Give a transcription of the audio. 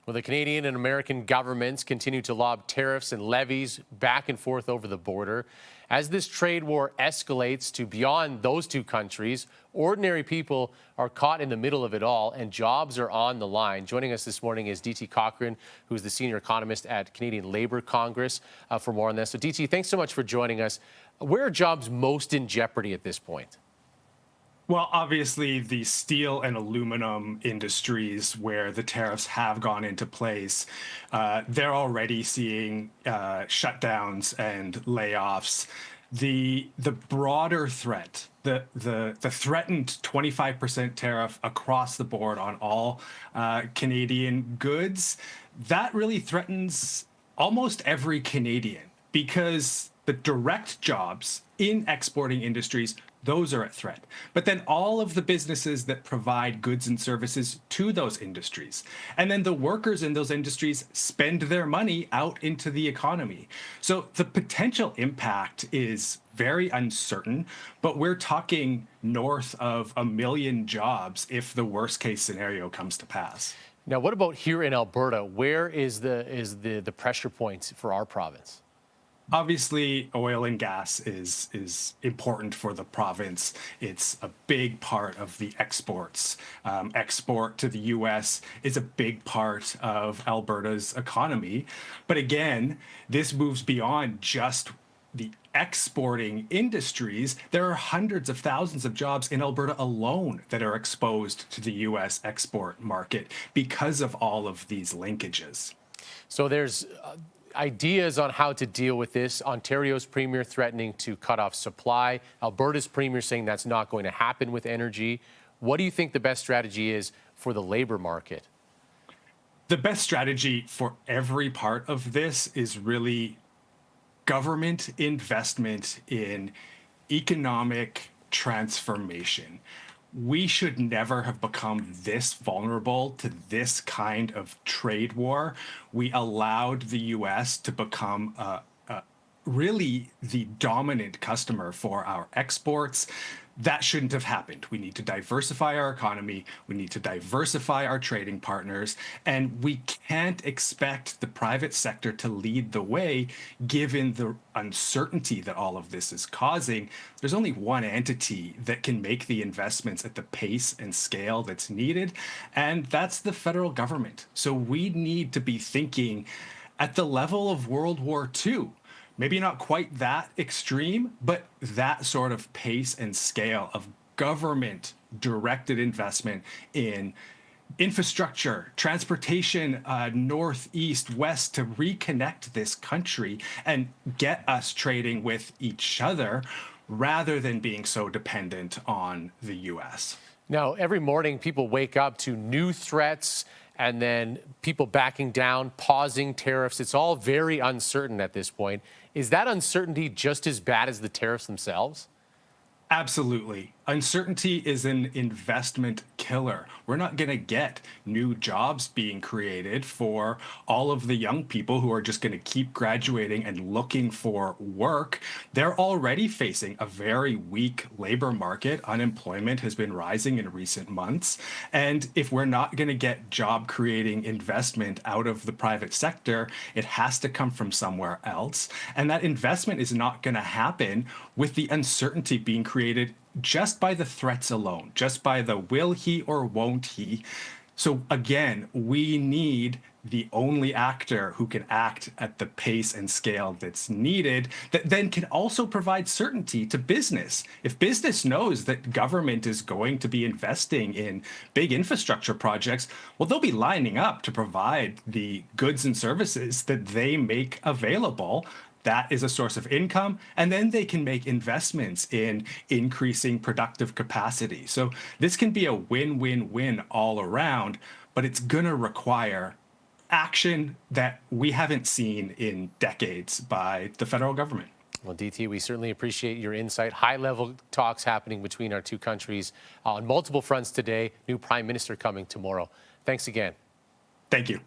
Well, the Canadian and American governments continue to lob tariffs and levies back and forth over the border. As this trade war escalates to beyond those two countries, ordinary people are caught in the middle of it all, and jobs are on the line. Joining us this morning is DT Cochran, who's the senior economist at Canadian Labour Congress, for more on this. So, DT, thanks so much for joining us. Where are jobs most in jeopardy at this point? Well, obviously, the steel and aluminum industries where the tariffs have gone into place, they're already seeing shutdowns and layoffs. The broader threat, the threatened 25% tariff across the board on all Canadian goods, that really threatens almost every Canadian because the direct jobs in exporting industries, those are at threat. But then all of the businesses that provide goods and services to those industries, and then the workers in those industries spend their money out into the economy. So the potential impact is very uncertain, but we're talking north of 1 million jobs if the worst case scenario comes to pass. Now, what about here in Alberta? Where is the pressure point for our province? Obviously, oil and gas is important for the province. It's a big part of the exports. Export to the U.S. is a big part of Alberta's economy. But again, this moves beyond just the exporting industries. There are hundreds of thousands of jobs in Alberta alone that are exposed to the U.S. export market because of all of these linkages. So there's ideas on how to deal with this. Ontario's premier threatening to cut off supply. Alberta's premier saying that's not going to happen with energy. What do you think the best strategy is for the labor market? The best strategy for every part of this is really government investment in economic transformation. We should never have become this vulnerable to this kind of trade war. We allowed the U.S. to become really the dominant customer for our exports. That shouldn't have happened. We need to diversify our economy. We need to diversify our trading partners. And we can't expect the private sector to lead the way, given the uncertainty that all of this is causing. There's only one entity that can make the investments at the pace and scale that's needed, and that's the federal government. So we need to be thinking at the level of World War II. Maybe not quite that extreme, but that sort of pace and scale of government directed investment in infrastructure, transportation, north, east, west, to reconnect this country and get us trading with each other rather than being so dependent on the U.S. Now, every morning people wake up to new threats and then people backing down, pausing tariffs. It's all very uncertain at this point. Is that uncertainty just as bad as the tariffs themselves? Absolutely. Uncertainty is an investment killer. We're not going to get new jobs being created for all of the young people who are just going to keep graduating and looking for work. They're already facing a very weak labor market. Unemployment has been rising in recent months. And if we're not going to get job creating investment out of the private sector, it has to come from somewhere else. And that investment is not going to happen with the uncertainty being created just by the threats alone, just by the will he or won't he. So again, we need the only actor who can act at the pace and scale that's needed, that then can also provide certainty to business. If business knows that government is going to be investing in big infrastructure projects, well, they'll be lining up to provide the goods and services that they make available. That is a source of income, and then they can make investments in increasing productive capacity. So this can be a win-win-win all around, but it's going to require action that we haven't seen in decades by the federal government. Well, DT, we certainly appreciate your insight. High-level talks happening between our two countries on multiple fronts today. New Prime Minister coming tomorrow. Thanks again. Thank you.